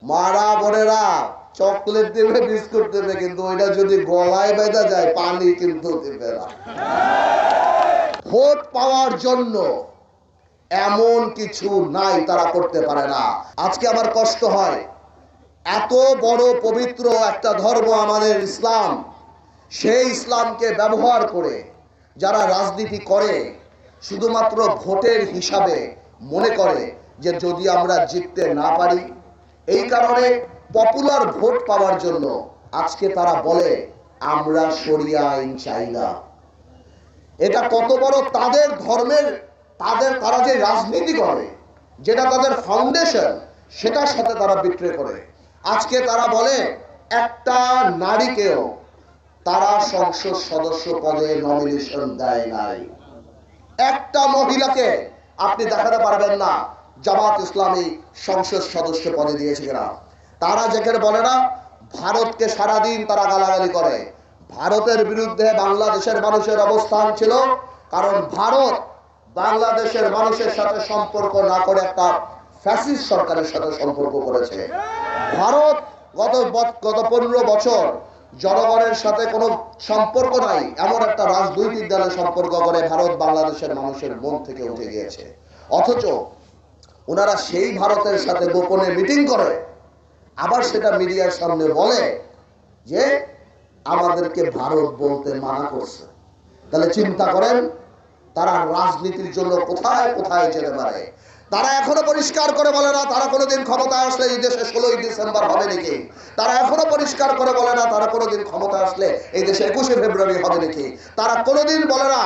মারা বোনেরা চকলেট দেবে, বিস্কুট দেবে, কিন্তু ওইটা যদি গলায় বেঁধে যায় পানি কিন্তু দেবে না। ভোট পাওয়ার জন্য এমন কিছু নাই তারা করতে পারে না। আজকে আমার কষ্ট হয়, এত বড় পবিত্র একটা ধর্ম আমাদের ইসলাম, সেই ইসলামকে ব্যবহার করে যারা রাজনীতি করে শুধুমাত্র ভোটের হিসাবে মনে করে যে যদি আমরা জিততে না পারি, এই কারণে পপুলার ভোট পাওয়ার জন্য আজকে তারা বলে আমরা শরিয়া আইন চাই না। এটা কত বড় তাদের ধর্মের, তারা যে রাজনীতি করে, যেটা তাদের ফাউন্ডেশন, সেটার সাথে তারা বিক্রি করে। আজকে তারা বলে একটা নারীকেও তারা সংসদ সদস্য পদে নমিনেশন দেয় নাই। একটা মহিলাকে আপনি দেখাতে পারবেন না জামাত ইসলামী সংসদ সদস্য পদে দিয়েছে কিনা। তারা যেখানে বলে না, ভারতকে সারাদিন তারা গালাগালি করে। ভারতের বিরুদ্ধে বাংলাদেশের মানুষের অবস্থান ছিল, কারণ ভারত বাংলাদেশের মানুষের সাথে সম্পর্ক না করে একটা ফ্যাসিস্ট সরকারের সাথে সম্পর্ক করেছে। ভারত গত 15 বছর জনগণের সাথে কোনো সম্পর্ক নাই এমন একটা রাজনৈতিক দলের সম্পর্ক করে ভারত বাংলাদেশের মানুষের মন থেকে উঠে গিয়েছে। অথচ ওনারা সেই ভারতের সাথে গোপনে মিটিং করে আবার সেটা মিডিয়ার সামনে বলে যে আমাদেরকে ভারত বলতে মানা করছে। তাহলে চিন্তা করেন তারা রাজনীতির জন্য কোথায় কোথায় যেতে পারে। তারা এখনো পরিষ্কার করে বলে না তারা কোনোদিন ক্ষমতায় আসলে এই দেশে 16ই ডিসেম্বর হবে নাকি। তারা এখনো পরিষ্কার করে বলে না তারা কোনোদিন ক্ষমতায় আসলে এই দেশে 21শে ফেব্রুয়ারি হবে নাকি। তারা কোনোদিন বলে না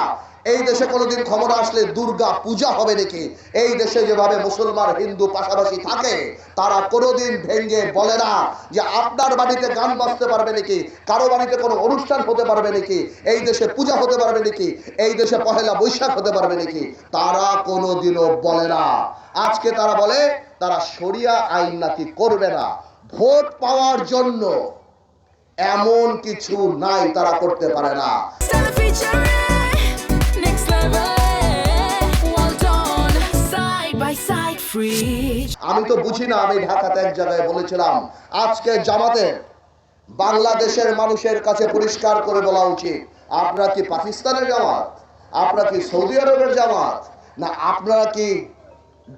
এই দেশে কোনোদিন ক্ষমতা আসলে দুর্গা পূজা হবে নাকি। এই দেশে যেভাবে মুসলমান হিন্দু পাশাপাশি থাকে, তারা কোনোদিন ভেঙে বলে না যে আপনার বাড়িতে গান বাজতে পারবে নাকি, কারো বাড়িতে কোনো অনুষ্ঠান হতে পারবে নাকি, এই দেশে পূজা হতে পারবে নাকি, এই দেশে পহেলা বৈশাখ হতে পারবে নাকি। তারা কোনোদিনও বলে না। আজকে তারা বলে তারা শরিয়া আইন নাকি করবে না। ভোট পাওয়ার জন্য এমন কিছু নাই তারা করতে পারে না। আমি তো বুঝি না, আমি ঢাকাতে এক জায়গায় বলেছিলাম আজকে জামাতের বাংলাদেশের মানুষের কাছে পরিষ্কার করে বলা উচিত, আপনারা কি পাকিস্তানের জামাত, আপনারা কি সৌদি আরবের জামাত, না আপনারা কি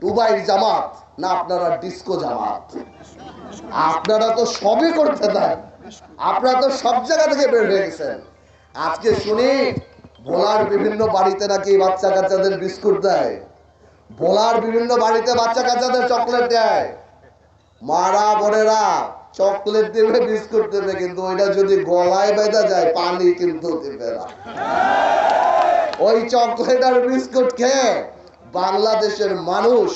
দুবাইয়ের জামাত, না আপনারা ডিস্কো জামাত। আপনারা তো সবই করতে দেন, আপনারা তো সব জায়গা থেকে বের হয়ে গেছেন। আজকে শুনি ভোলার বিভিন্ন বাড়িতে নাকি বাচ্চা কাচ্চাদের বিস্কুট দেয়, ভোলার বিভিন্ন বাড়িতে বাচ্চা কাচ্চাদের চকলেট দেয়। মারা বোনেরা চকলেট দেবে, বিস্কুট দেবে, কিন্তু ওইটা যদি গলায় বেঁধে যায় পানি কিন্তু দেবে না। ওই চকলেট আর বিস্কুট খেয়ে বাংলাদেশের মানুষ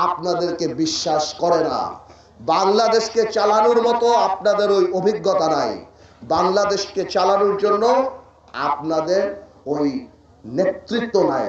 আপনাদেরকে বিশ্বাস করে না। বাংলাদেশকে চালানোর মতো আপনাদের ওই অভিজ্ঞতা নাই। বাংলাদেশকে চালানোর জন্য আপনাদের ওই নেতৃত্ব নাই।